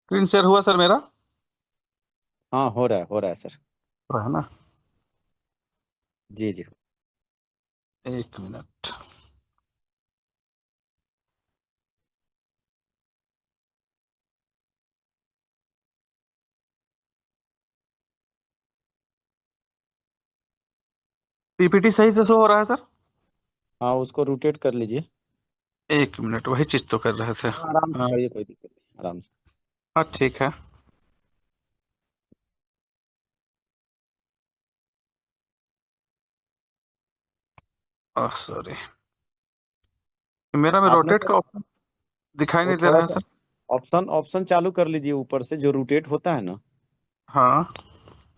Screen share हुआ sir मेरा? हाँ, हो रहा है सर। तो है ना। जी जी। एक मिनट। पीपीटी सही से शो हो रहा है सर? हाँ, उसको रोटेट कर लीजिए। एक मिनट, वही चीज तो कर रहे थे। हाँ, आराम से हाँ। करिए, कोई दिक्कत नहीं, आराम से। हाँ, ठीक है। सॉरी, मेरा में आपने रोटेट सर का ऑप्शन दिखाई वो नहीं दे थोड़ा रहा है सा सर। ऑप्शन ऑप्शन चालू कर लीजिए, ऊपर से जो रोटेट होता है ना, हाँ।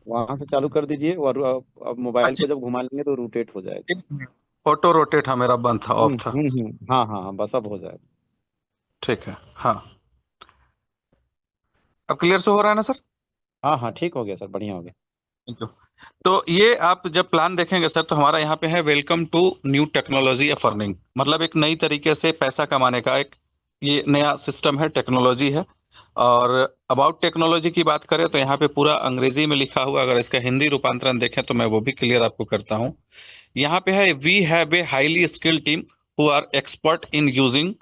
वहां से चालू कर दीजिए। और अब मोबाइल अच्छा, को जब घुमा लेंगे तो रोटेट हो जाएगा। एक मिनट। ऑटो रोटेट, हाँ मेरा बंद था, ऑफ था। हाँ हाँ हाँ, बस अब हो जाएगा। ठीक है। हाँ, अब क्लियर शो हो रहा है ना सर? हाँ हाँ, ठीक हो गया सर, बढ़िया हो गया। Thank you. तो ये आप जब प्लान देखेंगे सर, तो हमारा यहाँ पे है welcome to new technology of earning, मतलब एक नई तरीके से पैसा कमाने का एक ये नया सिस्टम है, टेक्नोलॉजी है। और अबाउट टेक्नोलॉजी की बात करें तो यहाँ पे पूरा अंग्रेजी में लिखा हुआ, अगर इसका हिंदी रूपांतरण देखें तो मैं वो भी क्लियर आपको करता हूँ। यहाँ पे है, we have a highly skilled team who are expert in using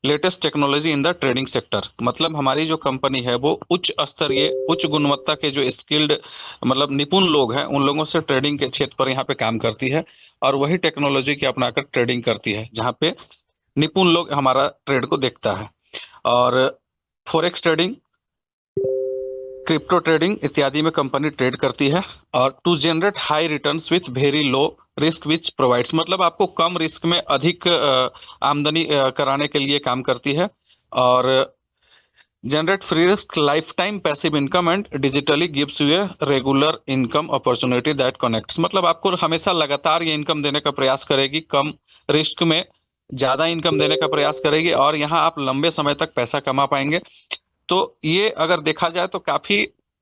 latest technology in the trading sector. मतलब हमारी जो कंपनी है वो उच्च स्तरीय, उच्च गुणवत्ता के जो स्किल्ड, मतलब निपुण लोग हैं, उन लोगों से ट्रेडिंग के क्षेत्र पर यहाँ पे काम करती है। और वही टेक्नोलॉजी की अपनाकर ट्रेडिंग करती है, जहाँ पे निपुण लोग हमारा ट्रेड को देखता है। और फॉरेक्स ट्रेडिंग, क्रिप्टो ट्रेडिंग इत्यादि में कंपनी ट्रेड करती है। और to generate high returns with very low risk which provides, मतलब आपको कम रिस्क में अधिक आमदनी कराने के लिए काम करती है। और generate free risk life time passive income and digitally gives U a regular income opportunity that connects, मतलब आपको हमेशा लगातार ये इनकम देने का प्रयास करेगी, कम रिस्क में ज्यादा इनकम देने का प्रयास करेगी, और यहाँ आप लंबे समय तक पैसा कमा पाएंगे। तो ये अगर देखा जाए तो काफी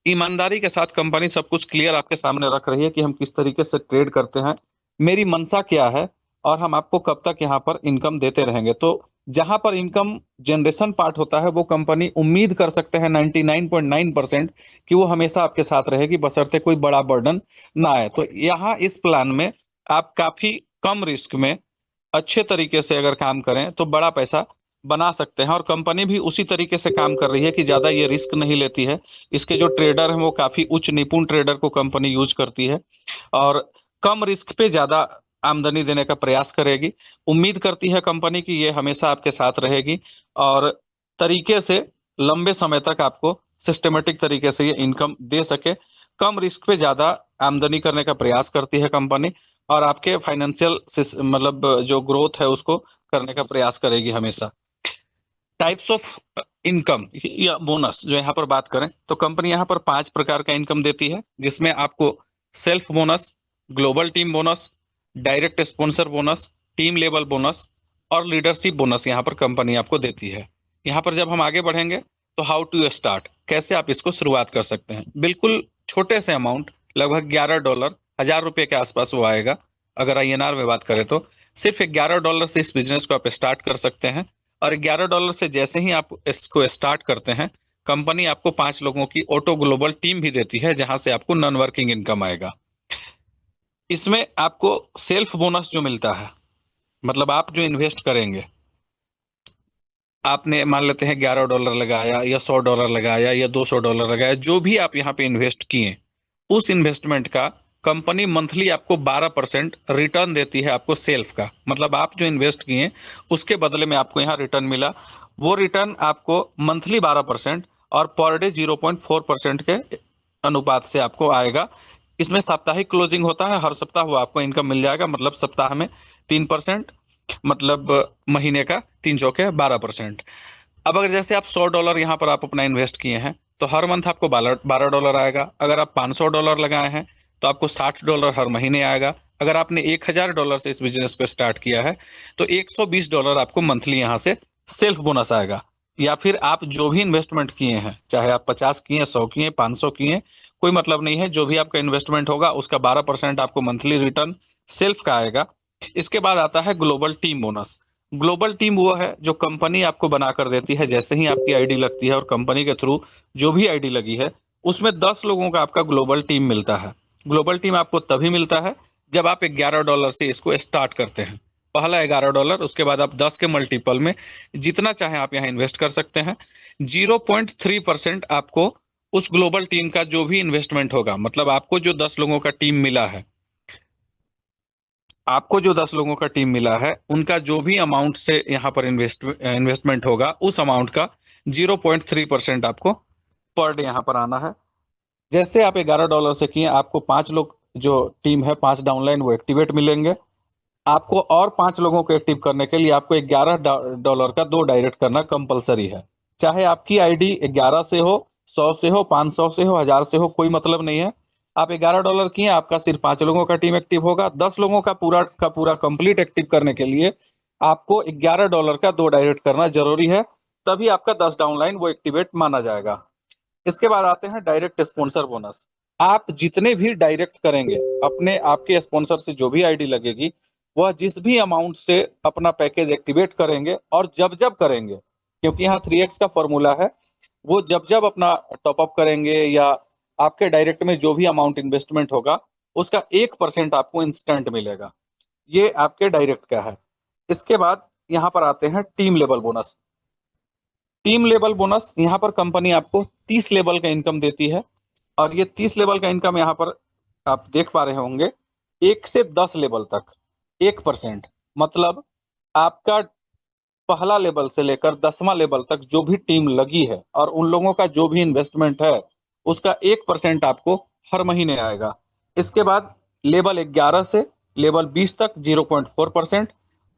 ईमानदारी के साथ कंपनी सब कुछ क्लियर आपके सामने रख रही है कि हम किस तरीके से ट्रेड करते हैं, मेरी मंशा क्या है, और हम आपको कब तक यहाँ पर इनकम देते रहेंगे। तो जहां पर इनकम जनरेशन पार्ट होता है, वो कंपनी उम्मीद कर सकते हैं 99.9% कि वो हमेशा आपके साथ रहेगी, बशर्ते कोई बड़ा बर्डन ना आए। तो यहाँ इस प्लान में आप काफी कम रिस्क में अच्छे तरीके से अगर काम करें तो बड़ा पैसा बना सकते हैं। और कंपनी भी उसी तरीके से काम कर रही है कि ज्यादा ये रिस्क नहीं लेती है। इसके जो ट्रेडर हैं वो काफी उच्च निपुण ट्रेडर को कंपनी यूज करती है, और कम रिस्क पे ज्यादा आमदनी देने का प्रयास करेगी। उम्मीद करती है कंपनी कि ये हमेशा आपके साथ रहेगी, और तरीके से लंबे समय तक आपको सिस्टमेटिक तरीके से ये इनकम दे सके। कम रिस्क पे ज्यादा आमदनी करने का प्रयास करती है कंपनी, और आपके फाइनेंशियल मतलब जो ग्रोथ है उसको करने का प्रयास करेगी हमेशा। टाइप्स ऑफ इनकम या बोनस जो यहाँ पर बात करें तो कंपनी यहाँ पर 5 प्रकार का इनकम देती है, जिसमें आपको self bonus, global team bonus, direct sponsor bonus, team level bonus और लीडरशिप बोनस यहाँ पर कंपनी आपको देती है। यहाँ पर जब हम आगे बढ़ेंगे तो हाउ टू स्टार्ट, कैसे आप इसको शुरुआत कर सकते हैं। बिल्कुल छोटे से अमाउंट, लगभग $11, 1,000 के आसपास वो आएगा। अगर आईएनआर में बात करें तो सिर्फ $11 से इस बिजनेस को आप स्टार्ट कर सकते हैं। और $11 से जैसे ही आप इसको स्टार्ट करते हैं, कंपनी आपको 5 लोगों की ऑटो ग्लोबल टीम भी देती है, जहां से आपको नॉन वर्किंग इनकम आएगा। इसमें आपको सेल्फ बोनस जो मिलता है, मतलब आप जो इन्वेस्ट करेंगे, आपने मान लेते हैं $11 लगाया या $100 लगाया या $200 लगाया, जो भी आप यहाँ पे इन्वेस्ट किए, उस इन्वेस्टमेंट का कंपनी मंथली आपको 12% रिटर्न देती है आपको सेल्फ का, मतलब आप जो इन्वेस्ट किए उसके बदले में आपको यहाँ रिटर्न मिला। वो रिटर्न आपको मंथली 12% और पर डे 0.4% के अनुपात से आपको आएगा। इसमें साप्ताहिक क्लोजिंग होता है, हर सप्ताह वो आपको इनकम मिल जाएगा, मतलब सप्ताह में 3%, मतलब महीने का 3 चौके 12%। अब अगर जैसे आप $100 यहाँ पर आप अपना इन्वेस्ट किए हैं, तो हर मंथ आपको $12 आएगा। अगर आप $500 लगाए हैं तो आपको $60 हर महीने आएगा। अगर आपने $1,000 से इस बिजनेस को स्टार्ट किया है तो $120 आपको मंथली यहाँ से सेल्फ बोनस आएगा। या फिर आप जो भी इन्वेस्टमेंट किए हैं, चाहे आप 50 किए, 100 किए, 500 किए, कोई मतलब नहीं है, जो भी आपका इन्वेस्टमेंट होगा उसका 12% आपको मंथली रिटर्न सेल्फ का आएगा। इसके बाद आता है global team bonus. Global team वो है जो कंपनी आपको बना कर देती है। जैसे ही आपकी आईडी लगती है और कंपनी के थ्रू जो भी आईडी लगी है उसमें 10 लोगों का आपका ग्लोबल टीम मिलता है। ग्लोबल टीम आपको तभी मिलता है जब आप $11 से इसको स्टार्ट करते हैं। पहला $11, उसके बाद आप 10 के मल्टीपल में जितना चाहें आप यहाँ इन्वेस्ट कर सकते हैं। 0.3% आपको उस ग्लोबल टीम का जो भी इन्वेस्टमेंट होगा, मतलब आपको जो 10 लोगों का टीम मिला है, आपको जो 10 लोगों का टीम मिला है उनका जो भी अमाउंट से यहाँ पर इन्वेस्टमेंट होगा उस अमाउंट का 0.3% आपको पर डे यहाँ पर आना है। जैसे आप $11 से किए, आपको 5 लोग जो टीम है, 5 डाउनलाइन वो एक्टिवेट मिलेंगे। आपको और 5 लोगों को एक्टिव करने के लिए आपको $11 का 2 डायरेक्ट करना कंपलसरी है। चाहे आपकी आईडी 11 से हो, 100 से हो, 500 से हो, 1000 से हो, कोई मतलब नहीं है। आप $11 किए, आपका सिर्फ 5 लोगों का टीम एक्टिव होगा। 10 लोगों का पूरा कंप्लीट एक्टिव करने के लिए आपको $11 का 2 डायरेक्ट करना जरूरी है, तभी आपका 10 डाउनलाइन वो एक्टिवेट माना जाएगा। इसके बाद आते हैं डायरेक्ट स्पॉन्सर बोनस। आप जितने भी डायरेक्ट करेंगे अपने आपके स्पॉन्सर से, जो भी आईडी लगेगी, वह जिस भी अमाउंट से अपना पैकेज एक्टिवेट करेंगे और जब जब करेंगे, क्योंकि यहाँ 3x का फॉर्मूला है, वो जब जब अपना टॉपअप करेंगे या आपके डायरेक्ट में जो भी अमाउंट इन्वेस्टमेंट होगा उसका 1% आपको इंस्टेंट मिलेगा। ये आपके डायरेक्ट का है। इसके बाद यहाँ पर आते हैं team level bonus. Team level bonus, यहाँ पर कंपनी आपको 30 लेवल का इनकम देती है, और ये 30 लेवल का इनकम यहाँ पर आप देख पा रहे होंगे 1 से 10 लेवल तक 1%। मतलब आपका पहला लेवल से लेकर 10वां लेवल तक जो भी टीम लगी है और उन लोगों का जो भी इन्वेस्टमेंट है उसका 1% आपको हर महीने आएगा। इसके बाद लेवल 11 से लेवल 20 तक 0.4%,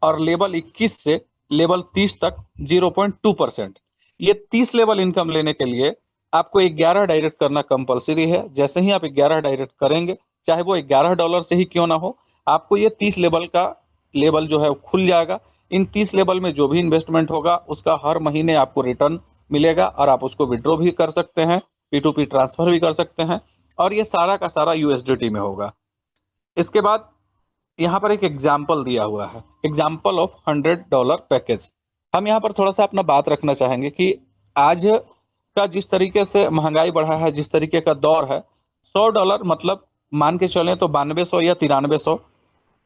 और लेवल 21 से लेवल 30 तक 0.2%। ये 30 लेवल इनकम लेने के लिए आपको 11 डायरेक्ट करना कंपलसरी है। जैसे ही आप 11 डायरेक्ट करेंगे, चाहे वो $11 से ही क्यों ना हो, आपको ये 30 लेवल का लेवल जो है वो खुल जाएगा। इन 30 लेवल में जो भी इन्वेस्टमेंट होगा उसका हर महीने आपको रिटर्न मिलेगा, और आप उसको विड्रॉ भी कर सकते हैं, P2P ट्रांसफर भी कर सकते हैं, और ये सारा का सारा USDT में होगा। इसके बाद यहाँ पर एक एग्जाम्पल दिया हुआ है, एग्जाम्पल ऑफ $100 पैकेज। हम यहाँ पर थोड़ा सा अपना बात रखना चाहेंगे कि आज का जिस तरीके से महंगाई बढ़ा है, जिस तरीके का दौर है, $100 मतलब मान के चलें तो 9200 या 9300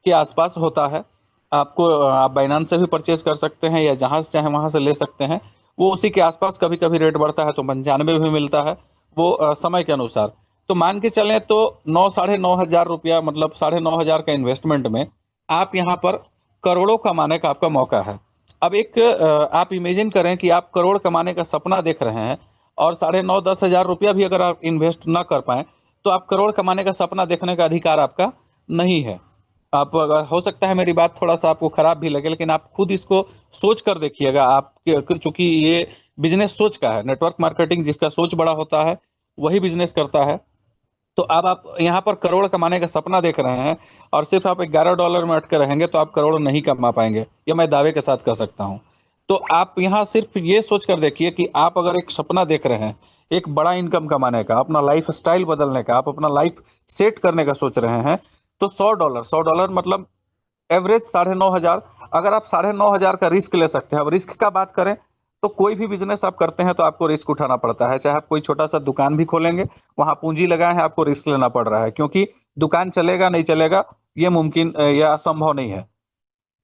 के आसपास होता है। आपको आप बाइनांस से भी परचेज कर सकते हैं या जहाँ से चाहे वहाँ से ले सकते हैं। वो उसी के आसपास, कभी कभी रेट बढ़ता है तो 95 भी मिलता है, वो समय के अनुसार। तो मान के चलें तो 9-9.5 हज़ार रुपया, मतलब 9.5 हज़ार का इन्वेस्टमेंट में आप यहाँ पर करोड़ों कमाने का आपका मौका है। अब एक आप इमेजिन करें कि आप करोड़ कमाने का सपना देख रहे हैं, और 9.5-10 हज़ार रुपया भी अगर आप इन्वेस्ट ना कर पाएँ तो आप करोड़ कमाने का सपना देखने का अधिकार आपका नहीं है। आप, अगर हो सकता है मेरी बात थोड़ा सा आपको खराब भी लगे, लेकिन आप खुद इसको सोच कर देखिएगा। आप, चूंकि ये बिजनेस सोच का है, नेटवर्क मार्केटिंग जिसका सोच बड़ा होता है वही बिजनेस करता है। तो अब आप यहाँ पर करोड़ कमाने का सपना देख रहे हैं और सिर्फ आप $11 में अटके रहेंगे तो आप करोड़ नहीं कमा पाएंगे, ये मैं दावे के साथ कह सकता हूँ। तो आप यहाँ सिर्फ ये सोच कर देखिए कि आप अगर एक सपना देख रहे हैं, एक बड़ा इनकम कमाने का, अपना लाइफ स्टाइल बदलने का, आप अपना लाइफ सेट करने का सोच रहे हैं, तो $100 मतलब एवरेज 9.5 हज़ार। अगर आप 9.5 हज़ार का रिस्क ले सकते हैं, अब रिस्क का बात करें तो कोई भी बिजनेस आप करते हैं तो आपको रिस्क उठाना पड़ता है। चाहे आप कोई छोटा सा दुकान भी खोलेंगे, वहां पूंजी लगाए हैं, आपको रिस्क लेना पड़ रहा है, क्योंकि दुकान चलेगा नहीं चलेगा ये मुमकिन या असंभव नहीं है।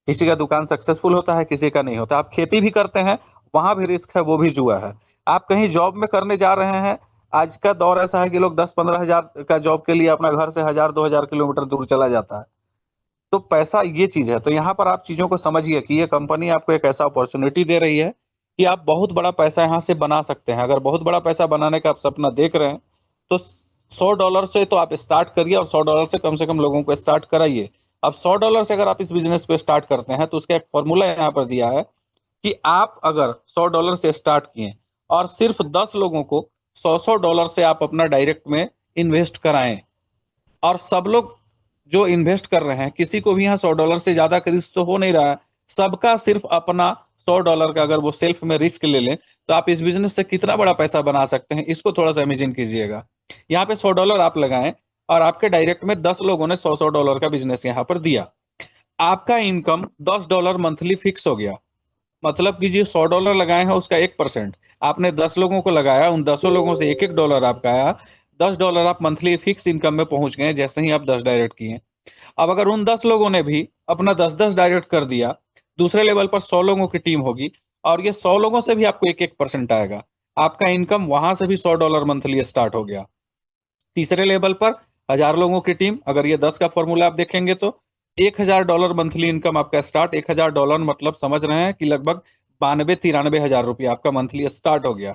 किसी का दुकान सक्सेसफुल होता है, किसी का नहीं होता। आप खेती भी करते हैं, वहां भी रिस्क है, वो भी जुआ है। आप कहीं जॉब में करने जा रहे हैं, आज का दौर ऐसा है कि लोग 10-15 हज़ार का जॉब के लिए अपना घर से 1000-2000 किलोमीटर दूर चला जाता है। तो पैसा ये चीज है। तो यहाँ पर आप चीजों को समझिए कि ये कंपनी आपको एक ऐसा अपॉर्चुनिटी दे रही है कि आप बहुत बड़ा पैसा यहाँ से बना सकते हैं। अगर बहुत बड़ा पैसा बनाने का आप सपना देख रहे हैं तो $100 से तो आप स्टार्ट करिए, और $100 से कम लोगों को स्टार्ट कराइए। अब $100 से अगर आप इस बिजनेस पे स्टार्ट करते हैं तो उसका एक फॉर्मूला यहाँ पर दिया है कि आप अगर $100 से स्टार्ट किए और सिर्फ 10 लोगों को $100 से आप अपना डायरेक्ट में इन्वेस्ट कराएं, और सब लोग जो इन्वेस्ट कर रहे हैं, किसी को भी यहाँ $100 से ज्यादा का रिस्क तो हो नहीं रहा है, सबका सिर्फ अपना $100 का अगर वो सेल्फ में रिस्क ले लें तो आप इस बिजनेस से कितना बड़ा पैसा बना सकते हैं, इसको थोड़ा सा इमेजिन कीजिएगा। यहाँ पे $100 आप लगाएं और आपके डायरेक्ट में 10 लोगों ने $100 का बिजनेस यहाँ पर दिया। आपका इनकम $10 मंथली फिक्स हो गया। मतलब कि जो $100 लगाए हैं उसका 1%, आपने 10 लोगों को लगाया, उन 10 लोगों से $1 आपका आया। $10 आप मंथली फिक्स इनकम में पहुंच गए जैसे ही आप 10 डायरेक्ट किए। अब अगर उन 10 लोगों ने भी अपना 10-10 डायरेक्ट कर दिया, दूसरे लेवल पर 100 लोगों की टीम होगी और ये 100 लोगों से भी आपको 1-1% आएगा। आपका इनकम वहां से भी $100 मंथली स्टार्ट हो गया। तीसरे लेवल पर 1000 लोगों की टीम, अगर ये 10 का फॉर्मूला आप देखेंगे तो $1000 मंथली इनकम आपका स्टार्ट। $1000 मतलब समझ रहे हैं कि लगभग 92-93 हजार रुपये आपका मंथली स्टार्ट हो गया।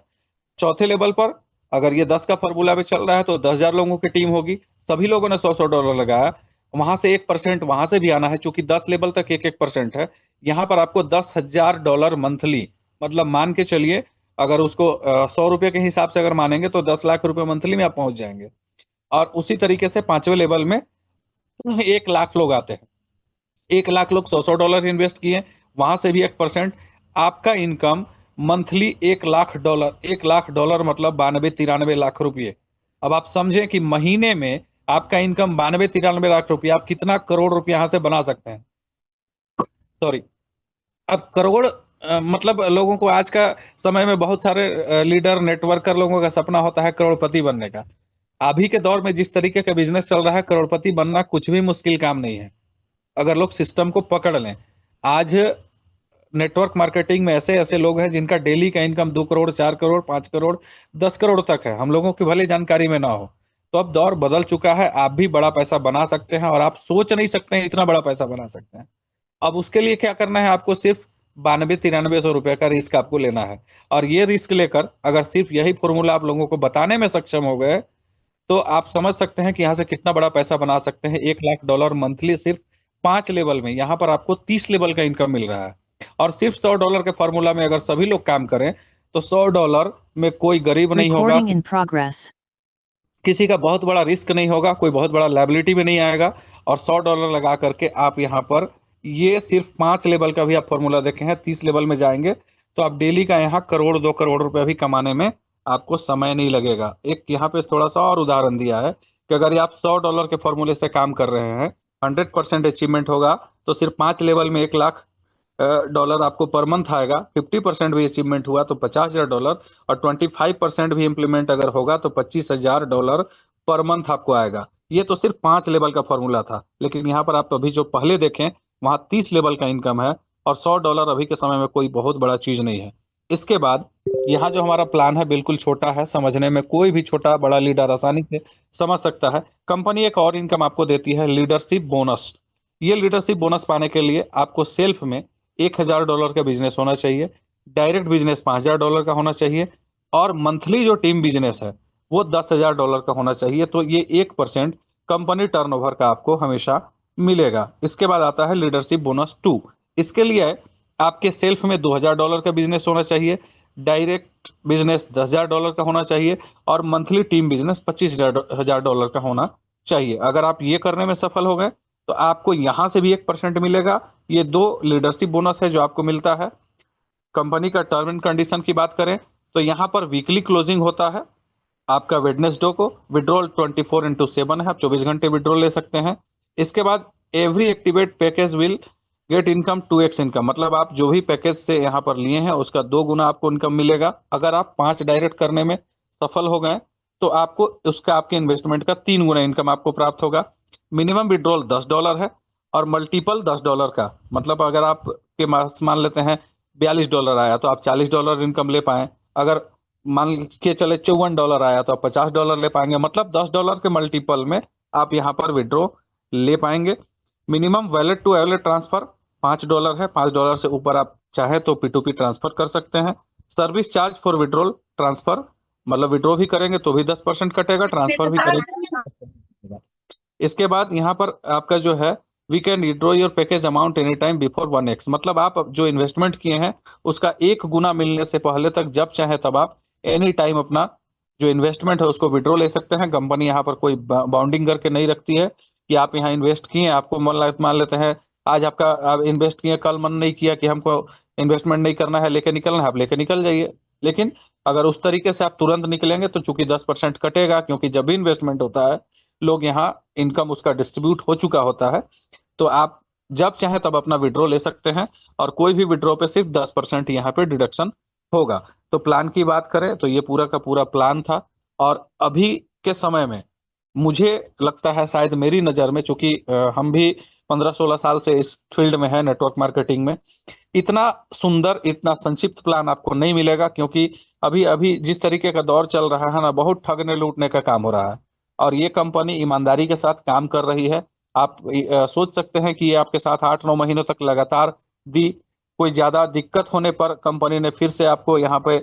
चौथे लेवल पर अगर ये 10 का फॉर्मूला पे चल रहा है तो 10,000 लोगों की टीम होगी, सभी लोगों ने $100 लगाया, वहां से 1% वहां से भी आना है, चूंकि 10 लेवल तक 1-1% है। यहाँ पर आपको $10,000 मंथली, मतलब मान के चलिए अगर उसको 100 रुपये के हिसाब से अगर मानेंगे तो 10 लाख रुपए मंथली में आप पहुंच जाएंगे। और उसी तरीके से पांचवें लेवल में 1 लाख लोग आते हैं। 1 लाख लोग $100 इन्वेस्ट किए, वहां से भी 1%। आपका इनकम मंथली $1 लाख, $1 लाख मतलब 92-93 लाख रुपये। अब आप समझें कि महीने में आपका इनकम 92-93 लाख रुपये, आप कितना करोड़ रुपये यहां से बना सकते हैं। सॉरी। अब करोड़ मतलब लोगों को आज का समय में बहुत सारे लीडर नेटवर्कर लोगों का सपना होता है करोड़पति बनने का। अभी के दौर में जिस तरीके का बिजनेस चल रहा है, करोड़पति बनना कुछ भी मुश्किल काम नहीं है अगर लोग सिस्टम को पकड़ लें। आज नेटवर्क मार्केटिंग में ऐसे ऐसे लोग हैं जिनका डेली का इनकम 2 करोड़, 4 करोड़, 5 करोड़, 10 करोड़ तक है, हम लोगों की भले जानकारी में ना हो। तो अब दौर बदल चुका है, आप भी बड़ा पैसा बना सकते हैं और आप सोच नहीं सकते हैं इतना बड़ा पैसा बना सकते हैं। अब उसके लिए क्या करना है, आपको सिर्फ 92-93 सौ रुपए का रिस्क आपको लेना है। और ये रिस्क लेकर अगर सिर्फ यही फॉर्मूला आप लोगों को बताने में सक्षम हो गए तो आप समझ सकते हैं कि यहाँ से कितना बड़ा पैसा बना सकते हैं। $1 लाख मंथली सिर्फ 5 लेवल में, यहाँ पर आपको 30 लेवल का इनकम मिल रहा है। और सिर्फ $100 के फॉर्मूला में अगर सभी लोग काम करें तो $100 में कोई गरीब नहीं होगा, Recording in progress. किसी का बहुत बड़ा रिस्क नहीं होगा, कोई बहुत बड़ा लायबिलिटी में नहीं आएगा। और $100 लगा करके आप यहाँ पर ये सिर्फ 5 लेवल का भी आप फॉर्मूला देखे हैं, 30 लेवल में जाएंगे तो आप डेली का यहाँ करोड़ 2 करोड़ रुपए भी कमाने में आपको समय नहीं लगेगा। एक यहाँ पे थोड़ा सा और उदाहरण दिया है कि अगर ये आप $100 के फॉर्मूले से काम कर रहे हैं, 100% अचीवमेंट होगा तो सिर्फ 5 लेवल में $1 लाख आपको पर मंथ आएगा। 50% भी अचीवमेंट हुआ तो $50,000, और 25% भी इम्प्लीमेंट अगर होगा तो $25,000 पर मंथ आपको आएगा। ये तो सिर्फ 5 लेवल का फॉर्मूला था, लेकिन यहाँ पर आप अभी जो पहले देखें वहां 30 लेवल का इनकम है और $100 अभी के समय में कोई बहुत बड़ा चीज नहीं है। इसके बाद यहाँ जो हमारा प्लान है बिल्कुल छोटा है, समझने में कोई भी छोटा बड़ा लीडर आसानी से समझ सकता है। कंपनी एक और इनकम आपको देती है, लीडरशिप बोनस। ये लीडरशिप बोनस पाने के लिए आपको सेल्फ में $1,000 का बिजनेस होना चाहिए, डायरेक्ट बिजनेस $5,000 का होना चाहिए, और मंथली जो टीम बिजनेस है वो $10,000 का होना चाहिए। तो ये 1% कंपनी टर्नओवर का आपको हमेशा मिलेगा। इसके बाद आता है लीडरशिप बोनस 2। इसके लिए आपके सेल्फ में $2,000 का बिजनेस होना चाहिए, डायरेक्ट बिजनेस $10,000 का होना चाहिए, और मंथली टीम बिजनेस $25,000 का होना चाहिए। अगर आप ये करने में सफल हो गए तो आपको यहां से भी 1% मिलेगा। ये दो लीडरशिप बोनस है जो आपको मिलता है। कंपनी का टर्म एंड कंडीशन की बात करें तो यहाँ पर वीकली क्लोजिंग होता है आपका वेडनेसडे को। विड्रॉल 24/7 है, आप 24 घंटे विड्रॉल ले सकते हैं। इसके बाद every activate package will get income 2x income, मतलब आप जो भी पैकेज से यहाँ पर लिए हैं उसका 2 गुना आपको इनकम मिलेगा। अगर आप 5 डायरेक्ट करने में सफल हो गए तो आपको उसका आपके इन्वेस्टमेंट का 3 गुना इनकम आपको प्राप्त होगा। मिनिमम विड्रॉल $10 है और मल्टीपल $10 का, मतलब अगर आप के मान लेते हैं $42 आया तो आप $40 इनकम ले पाए। अगर मान के चले $54 आया तो आप $50 ले पाएंगे, मतलब $10 के मल्टीपल में आप यहाँ पर विड्रॉ ले पाएंगे। Minimum wallet to wallet transfer $5 है, $5 से ऊपर आप चाहे तो P2P ट्रांसफर कर सकते हैं। Service charge for withdrawal transfer, मतलब विड्रॉ भी करेंगे तो भी 10% कटेगा, ट्रांसफर भी करेंगे। इसके बाद यहाँ पर आपका जो है we can withdraw your package amount any time before 1x, मतलब आप जो इन्वेस्टमेंट किए हैं उसका 1 गुना मिलने से पहले तक जब चाहे तब आप एनी टाइम अपना जो इन्वेस्टमेंट है उसको विड्रॉ ले सकते हैं। कंपनी यहाँ पर कोई बाउंडिंग करके नहीं रखती है कि आप यहाँ इन्वेस्ट किए, आपको मान लेते हैं आज आपका आप इन्वेस्ट किए, कल मन नहीं किया कि हमको इन्वेस्टमेंट नहीं करना है, लेके निकलना है, आप लेके निकल जाइए। लेकिन अगर उस तरीके से आप तुरंत निकलेंगे तो चूंकि 10% कटेगा, क्योंकि जब भी इन्वेस्टमेंट होता है लोग यहाँ इनकम उसका डिस्ट्रीब्यूट हो चुका होता है, तो आप जब चाहे तब अपना विड्रॉ ले सकते हैं, और कोई भी विड्रॉ पे सिर्फ 10% यहाँ पे डिडक्शन होगा। तो प्लान की बात करें तो ये पूरा का पूरा प्लान था। और अभी के समय में मुझे लगता है, शायद मेरी नज़र में, चूंकि हम भी 15-16 साल से इस फील्ड में है, नेटवर्क मार्केटिंग में, इतना सुंदर, इतना संक्षिप्त प्लान आपको नहीं मिलेगा। क्योंकि अभी अभी जिस तरीके का दौर चल रहा है ना, बहुत ठगने लूटने का काम हो रहा है, और ये कंपनी ईमानदारी के साथ काम कर रही है। आप सोच सकते हैं कि ये आपके साथ 8-9 महीनों तक लगातार दी। कोई ज्यादा दिक्कत होने पर कंपनी ने फिर से आपको यहाँ पे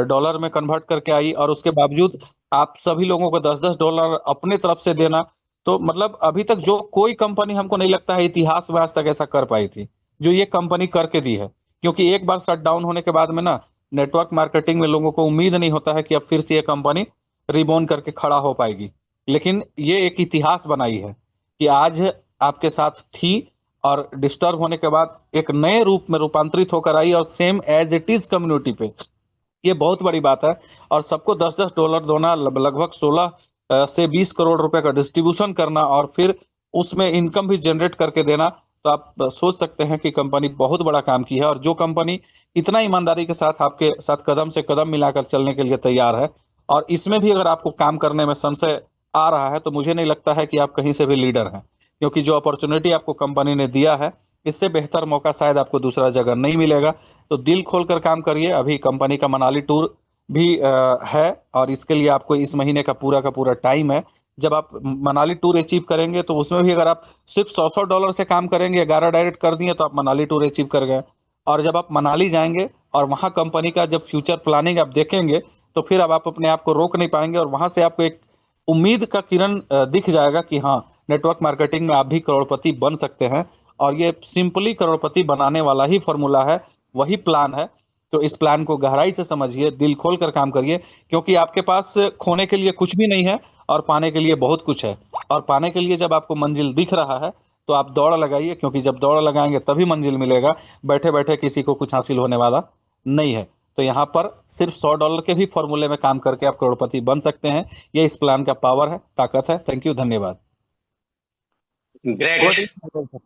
डॉलर में कन्वर्ट करके आई, और उसके बावजूद आप सभी लोगों को 10-10 डॉलर अपने तरफ से देना। तो मतलब अभी तक जो कोई कंपनी, हमको नहीं लगता है इतिहास में आज तक ऐसा कर पाई थी, जो ये कंपनी करके दी है। क्योंकि एक बार शट डाउन होने के बाद में ना, नेटवर्क मार्केटिंग में लोगों को उम्मीद नहीं होता है कि अब फिर से ये कंपनी रिबोन करके खड़ा हो पाएगी। लेकिन ये एक इतिहास बनाई है कि आज आपके साथ थी, और डिस्टर्ब होने के बाद एक नए रूप में रूपांतरित होकर आई, और same as it is community पे। ये बहुत बड़ी बात है। और सबको 10-10 डॉलर देना, लगभग 16 से 20 करोड़ रुपए का डिस्ट्रीब्यूशन करना, और फिर उसमें इनकम भी जनरेट करके देना। तो आप सोच सकते हैं कि कंपनी बहुत बड़ा काम की है। और जो कंपनी इतना ईमानदारी के साथ आपके साथ कदम से कदम मिलाकर चलने के लिए तैयार है, और इसमें भी अगर आपको काम करने में संशय आ रहा है, तो मुझे नहीं लगता है कि आप कहीं से भी लीडर हैं। क्योंकि जो अपॉर्चुनिटी आपको कंपनी ने दिया है, इससे बेहतर मौका शायद आपको दूसरा जगह नहीं मिलेगा। तो दिल खोलकर काम करिए। अभी कंपनी का मनाली टूर भी है, और इसके लिए आपको इस महीने का पूरा टाइम है। जब आप मनाली टूर अचीव करेंगे, तो उसमें भी अगर आप सिर्फ 100-100 डॉलर से काम करेंगे, 11 डायरेक्ट कर दिए, तो आप मनाली टूर अचीव कर गए। और जब आप मनाली जाएंगे और वहाँ कंपनी का जब फ्यूचर प्लानिंग आप देखेंगे, तो फिर अब आप अपने आप को रोक नहीं पाएंगे, और वहाँ से आपको एक उम्मीद का किरण दिख जाएगा कि हाँ, नेटवर्क मार्केटिंग में आप भी करोड़पति बन सकते हैं। और ये सिंपली करोड़पति बनाने वाला ही फॉर्मूला है, वही प्लान है। तो इस प्लान को गहराई से समझिए, दिल खोल कर काम करिए। क्योंकि आपके पास खोने के लिए कुछ भी नहीं है, और पाने के लिए बहुत कुछ है। और पाने के लिए जब आपको मंजिल दिख रहा है, तो आप दौड़ लगाइए। क्योंकि जब दौड़ लगाएंगे तभी मंजिल मिलेगा। बैठे बैठे किसी को कुछ हासिल होने वाला नहीं है। तो यहाँ पर सिर्फ 100 डॉलर के भी फॉर्मूले में काम करके आप करोड़पति बन सकते हैं। ये इस प्लान का पावर है, ताकत है। थैंक यू, धन्यवाद। ग्रेट।